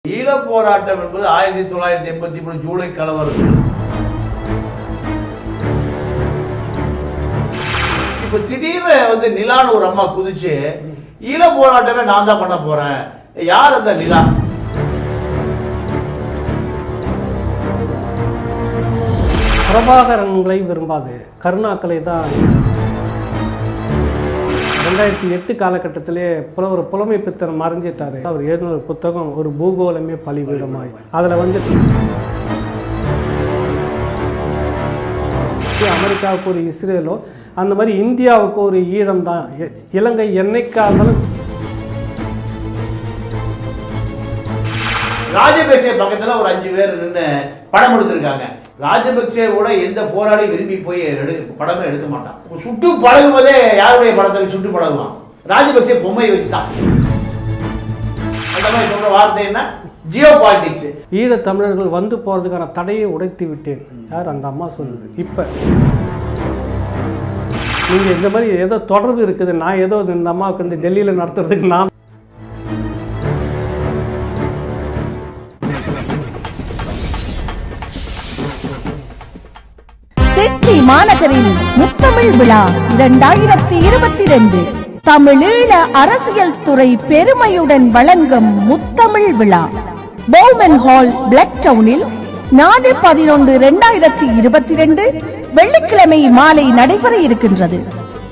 ஈழப் போராட்டம் என்பது 1983 ஜூலை கலவரத்தில் இப்ப திடீர்னு நிலான்னு ஒரு அம்மா குதிச்சு ஈழப் போராட்டமே நான் தான் பண்ண போறேன். யார் அந்த நிலா? பிரபாகரன்களை விரும்பாது கருணாக்களை தான் 2008 காலகட்டத்திலே புலவர் புலமை பித்தன் மறைஞ்சிட்டாரு. அவர் எழுதின ஒரு புத்தகம் ஒரு பூகோளமே பலிபீடமாய். அதில் அமெரிக்காவுக்கு ஒரு இஸ்ரேலோ அந்த மாதிரி இந்தியாவுக்கு ஒரு ஈழம் தான். இலங்கை என்னைக்கா இருந்தாலும் ராஜபக்சே பக்கத்துல ஒரு 5 பேர் நின்று படம் எடுத்திருக்காங்க. ராஜபக்சே கூட எந்த போராளி விரும்பி போய் படமே எடுக்க மாட்டான். சுட்டு பழகுவதே யாருடைய படத்தை சுட்டு பழகுவான்? ராஜபக்சே பொம்மையை வச்சுதான். அந்த மாதிரி சொல்ற வார்த்தை என்ன? ஜியோ பாலிடிக்ஸ். ஈழத் தமிழர்கள் வந்து போறதுக்கான தடையை உடைத்து விட்டேன். யார்? அந்த அம்மா சொல்லுது. இப்ப நீங்க இந்த மாதிரி ஏதோ தொடர்பு இருக்குது, நான் ஏதோ இந்த அம்மாவுக்கு டெல்லியில நடத்துறதுக்கு நான் சிட்னி மாநகரில் முத்தமிழ் விழா 2022 தமிழீழ அரசியல் துறை பெருமையுடன் வழங்கும் முத்தமிழ் விழா பௌமன் ஹால் பிளாக் டவுனில் 4/11/2022 வெள்ளிக்கிழமை மாலை நடைபெற இருக்கின்றது.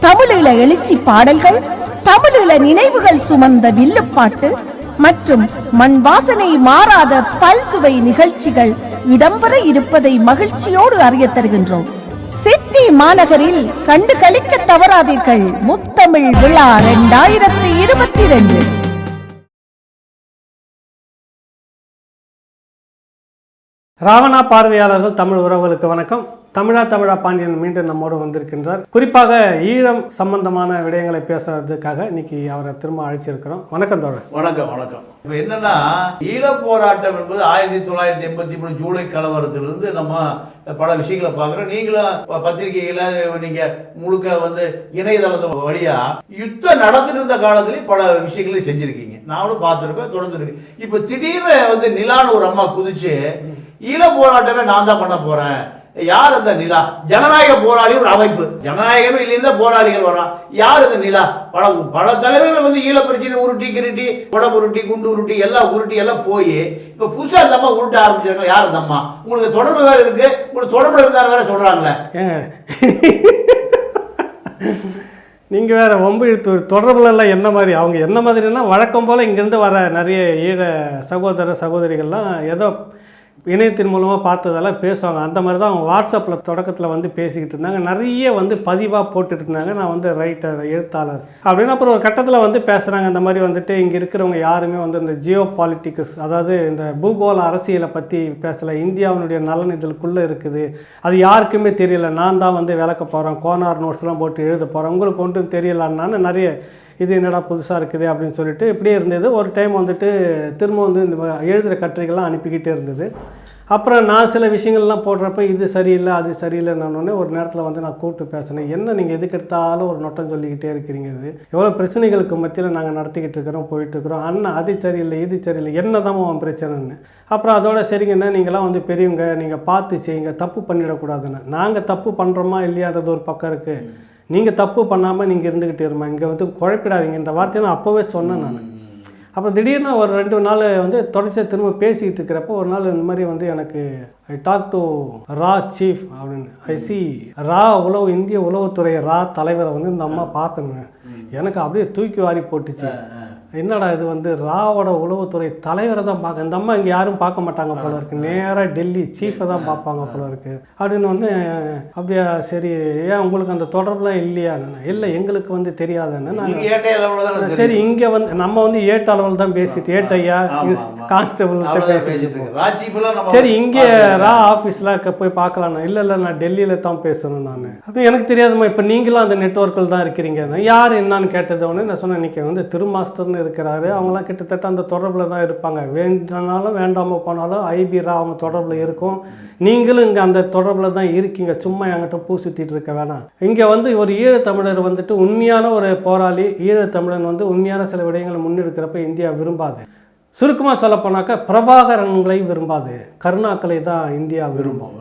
தமிழீழ எழுச்சி பாடல்கள், தமிழீழ நினைவுகள் சுமந்த வில்லுப்பாட்டு மற்றும் மண் வாசனை மாறாத பல்சுவை நிகழ்ச்சிகள் இடம்பெற இருப்பதை மகிழ்ச்சியோடு அறிய தருகின்றோம். சிட்னி மாநகரில் கண்டு களிக்க தவறாதீர்கள். முத்தமிழ் விழா 2022. ராவணா பார்வையாளர்கள் தமிழ் உறவுகளுக்கு வணக்கம். தமிழா பாண்டியன் மீண்டும் நம்மோடு வந்திருக்கின்றார். குறிப்பாக ஈழம் சம்பந்தமான விடயங்களை பேசுறதுக்காக இன்னைக்கு அவரை திரும்ப அழைச்சிருக்கிறோம். வணக்கம் தோழர். வணக்கம் வணக்கம். இப்போ என்னன்னா, ஈழப் போராட்டம் என்பது 1983 ஜூலை கலவரத்திலிருந்து நம்ம பல விஷயங்களை பார்க்குறோம். நீங்களும் பத்திரிகைகளை நீங்க முழுக்க இணையதளத்து வழியா யுத்தம் நடந்துட்டு இருந்த காலத்திலேயும் பல விஷயங்களை செஞ்சிருக்கீங்க. நானும் பார்த்துருக்கேன், தொடர்ந்து இருக்கு. இப்போ திடீர்னு நிலான்னு ஒரு அம்மா குதிச்சு ஈழப் போராட்டமே நான் தான் பண்ண போறேன். யார் அந்த நிலா? ஜனநாயக போராளி ஒரு அமைப்பு. ஜனநாயகமே இல்லைன்னா போராளிகள் வரான். யார் அந்த நிலா? பல தலைவர்கள் ஈழ பிரச்சனை உருட்டி கிருட்டி உடம்பு உருட்டி குண்டு உருட்டி எல்லாம் உருட்டி எல்லாம் போய் இப்ப புதுசா அந்த அம்மா உருட்ட ஆரம்பிச்சிருக்காங்க. யார் அந்த அம்மா? உங்களுக்கு தொடர்பு வேற இருக்கு, உங்களுக்கு தொடர்பு இருந்தாலும் வேற சொல்றாங்களே. நீங்க வேற வம்பு இழுத்து தொடர்புல எல்லாம் என்ன மாதிரி அவங்க என்ன மாதிரின்னா வழக்கம் போல இங்கிருந்து வர நிறைய ஈழ சகோதர சகோதரிகள்லாம் ஏதோ இணையத்தின் மூலமாக பார்த்ததெல்லாம் பேசுவாங்க. அந்த மாதிரி தான் அவங்க வாட்ஸ்அப்பில் தொடக்கத்தில் பேசிக்கிட்டு இருந்தாங்க. நிறைய பதிவாக போட்டுட்டு இருந்தாங்க. நான் ரைட்டர், எழுத்தாளர் அப்படின்னு. அப்புறம் ஒரு கட்டத்தில் பேசுகிறாங்க. இந்த மாதிரி இங்கே இருக்கிறவங்க யாருமே இந்த ஜியோ பாலிட்டிக்ஸ், அதாவது இந்த பூகோள அரசியலை பற்றி பேசலை. இந்தியாவினுடைய நலன் இதற்குள்ளே இருக்குது, அது யாருக்குமே தெரியல. நான் தான் விளக்க போகிறேன், கோனார் நோட்ஸ்லாம் போட்டு எழுத போகிறேன், உங்களுக்கு ஒன்றும் தெரியலான்னு நிறைய இது என்னடா புதுசாக இருக்குது அப்படின்னு சொல்லிட்டு இப்படியே இருந்தது. ஒரு டைம் திரும்ப இந்த எழுதுகிற கட்டுரைகள்லாம் அனுப்பிக்கிட்டே இருந்தது. அப்புறம் நான் சில விஷயங்கள்லாம் போடுறப்ப இது சரியில்லை அது சரியில்லை நான் ஒரு நேரத்தில் நான் கூப்பிட்டு பேசினேன். என்ன நீங்கள் எதுக்கு எடுத்தாலும் ஒரு நொட்டம் சொல்லிக்கிட்டே இருக்கிறீங்க, இது எவ்வளோ பிரச்சனைகளுக்கு மத்தியில் நாங்கள் நடத்திக்கிட்டு இருக்கிறோம், போயிட்டுருக்குறோம். அண்ணா அது சரியில்லை இது சரியில்லை, என்ன தான் உன் பிரச்சனைன்னு. அப்புறம் அதோட சரிங்கண்ணா நீங்களாம் பெரியவங்க, நீங்கள் பார்த்து செய்யுங்க, தப்பு பண்ணிடக்கூடாதுன்னு. நாங்கள் தப்பு பண்ணுறோமா இல்லையான்றது ஒரு பக்கம் இருக்குது. நீங்கள் தப்பு பண்ணாமல் நீங்கள் இருந்துக்கிட்டே இருமா, இங்கே குழப்பிடாதீங்க. இந்த வார்த்தையை நான் அப்போவே சொன்னேன் நான். அப்புறம் திடீர்னு ஒரு 2 நாள் தொடர்ச்சியாக திரும்ப பேசிக்கிட்டு இருக்கிறப்போ ஒரு நாள் இந்த மாதிரி எனக்கு ஐ டாக் டு ரா சீஃப் அப்படின்னு. ஐ சி ரா இந்திய உளவுத்துறை ரா தலைவரை இந்த அம்மா பார்க்கணுங்க. எனக்கு அப்படியே தூக்கி வாரி போட்டுச்சு. என்னடா இது ராவோட உளவுத்துறை தலைவரை தான் பார்க்க, இந்த அம்மா இங்கே யாரும் பார்க்க மாட்டாங்க போல இருக்கு, நேராக டெல்லி சீஃபை தான் பார்ப்பாங்க போல இருக்கு அப்படின்னு. அப்படியா, சரி, ஏன் உங்களுக்கு அந்த தொடர்புலாம் இல்லையா? இல்லை எங்களுக்கு தெரியாதுன்னு நான். சரி, இங்கே நம்ம ஏட்ட அளவில் தான் பேசிட்டு ஏட்டையா கான்ஸ்டபிள் பேசிட்டு, சரி இங்கே ரா ஆஃபீஸில் போய் பார்க்கலாம். இல்லை நான் டெல்லியில் தான் பேசணும் நான். அப்போ எனக்கு தெரியாதுமா, இப்போ நீங்களும் அந்த நெட்வொர்க்கில் தான் இருக்கிறீங்க. யார் என்னன்னு கேட்டதோடனே நான் சொன்னேன், இன்றைக்கி திருமாஸ்டர்னு இருக்கிறாரு, அவங்களாம் கிட்டத்தட்ட அந்த தொடர்பில் தான் இருப்பாங்க. வேண்டானாலும் வேண்டாமல் போனாலும் ஐபி ரா அவங்க தொடர்பில் இருக்கும். நீங்களும் இங்கே அந்த தொடர்பில் தான் இருக்கீங்க, சும்மா என்கிட்ட பூ சுற்றிட்டு இருக்க வேணாம். இங்கே ஒரு ஈழத்தமிழர் உண்மையான ஒரு போராளி, ஈழத்தமிழன் உண்மையான சில விடயங்களை முன்னெடுக்கிறப்ப இந்தியா விரும்பாது. சுருக்கமாக சொல்லப்போனாக்கா பிரபாகரன்களை விரும்பாது, கருணாக்களை தான் இந்தியா விரும்பும்.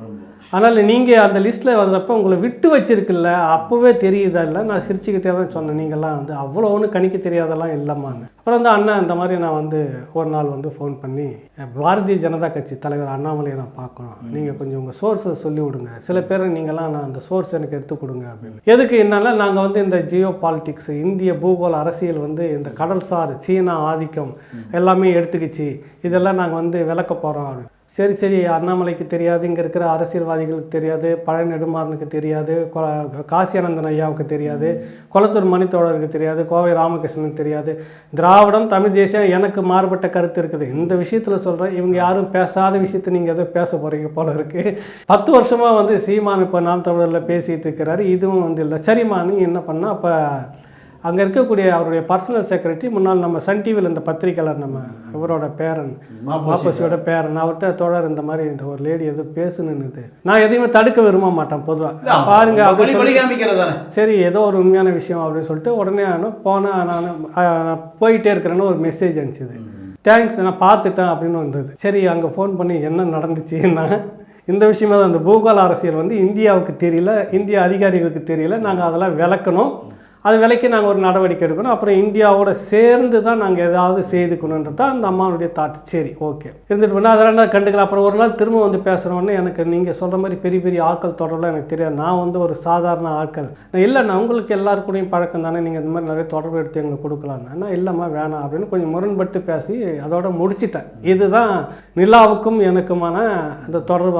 அதனால் நீங்கள் அந்த லிஸ்ட்டில் வந்தப்போ உங்களை விட்டு வச்சிருக்குல்ல, அப்போவே தெரியுதா இல்லை? நான் சிரிச்சுக்கிட்டே தான் சொன்னேன், நீங்கள்லாம் வந்து அவ்வளோ ஒன்றும் கணிக்க தெரியாதெல்லாம் இல்லைம்மான்னு. அப்புறம் வந்து அண்ணன் இந்த மாதிரி நான் வந்து ஒரு நாள் வந்து ஃபோன் பண்ணி, பாரதிய ஜனதா கட்சி தலைவர் அண்ணாமலையை நான் பார்க்கணும், நீங்கள் கொஞ்சம் உங்கள் சோர்ஸை சொல்லி விடுங்க, சில பேர் நீங்களாம் நான் அந்த சோர்ஸ் எனக்கு எடுத்து கொடுங்க அப்படின்னு. எதுக்கு என்னன்னா, நாங்கள் வந்து இந்த ஜியோ பாலிட்டிக்ஸ், இந்திய பூகோள அரசியல் வந்து இந்த கடல்சார் சீனா ஆதிக்கம் எல்லாமே எடுத்துக்கிச்சு, இதெல்லாம் நாங்கள் வந்து விளக்க போகிறோம் அப்படின்னு. சரி சரி, அண்ணாமலைக்கு தெரியாது, இங்கே இருக்கிற அரசியல்வாதிகளுக்கு தெரியாது, பழ நெடுமாறனுக்கு தெரியாது, காசியானந்தன் ஐயாவுக்கு தெரியாது, கொளத்தூர் மணித்தோழருக்கு தெரியாது, கோவை ராமகிருஷ்ணனுக்கு தெரியாது, திராவிடம் தமிழ் தேசியம் எனக்கு மாறுபட்ட கருத்து இருக்குது. இந்த விஷயத்தில் சொல்கிறேன், இவங்க யாரும் பேசாத விஷயத்தை நீங்கள் எதோ பேச போகிறீங்க போல இருக்குது. 10 வருஷமாக வந்து சீமான் இப்போ நாம் தமிழரில் பேசிகிட்டு இருக்கிறாரு, இதுவும் வந்து இல்லை. சரிம்மா, நீ என்ன பண்ணால் அப்போ அங்கே இருக்கக்கூடிய அவருடைய பர்சனல் செக்ரட்டரி, முன்னாள் நம்ம சன் டிவியில் இந்த பத்திரிக்கையாளர், நம்ம இவரோட பேரன், மாப்பசியோட பேரன், அவர்கிட்ட தொடர் இந்த மாதிரி இந்த ஒரு லேடி எதுவும் பேசுனுது. நான் எதையுமே தடுக்க விரும்ப மாட்டேன் பொதுவாக, பாருங்க அப்படின்னு. சரி, ஏதோ ஒரு உண்மையான விஷயம் அப்படின்னு சொல்லிட்டு உடனே போனேன். நான் போயிட்டே இருக்கிறேன்னு ஒரு மெசேஜ் அனுப்பிச்சிது, தேங்க்ஸ் நான் பார்த்துட்டேன் அப்படின்னு வந்தது. சரி, அங்கே ஃபோன் பண்ணி என்ன நடந்துச்சுன்னா, இந்த விஷயமா தான் அந்த பூகோள அரசியல் வந்து இந்தியாவுக்கு தெரியல, இந்திய அதிகாரிகளுக்கு தெரியல, நாங்கள் அதெல்லாம் விளக்கணும், அது விலைக்கு நாங்கள் ஒரு நடவடிக்கை எடுக்கணும், அப்புறம் இந்தியாவோட சேர்ந்து தான் நாங்கள் ஏதாவது செய்துக்கணுன்றது தான் அந்த அம்மாவுடைய தாட். சரி, ஓகே இருந்துட்டு பண்ணால் அதெல்லாம் நான் கண்டுக்கலாம். அப்புறம் ஒரு நாள் திரும்ப வந்து பேசுகிறோன்னே, எனக்கு நீங்கள் சொல்கிற மாதிரி பெரிய பெரிய ஆட்கள் தொடர்புலாம் எனக்கு தெரியாது, நான் வந்து ஒரு சாதாரண ஆட்கள். நான் இல்லைண்ணா, உங்களுக்கு எல்லாருக்கூடையும் பழக்கம் தானே, நீங்கள் இந்த மாதிரி நிறைய தொடர்பு எடுத்து எங்களுக்கு கொடுக்கலான்னு. நான் இல்லைம்மா வேணாம் அப்படின்னு கொஞ்சம் முரண்பட்டு பேசி அதோட முடிச்சிட்டேன். இதுதான் நிலாவுக்கும் எனக்குமான அந்த தொடர்பு.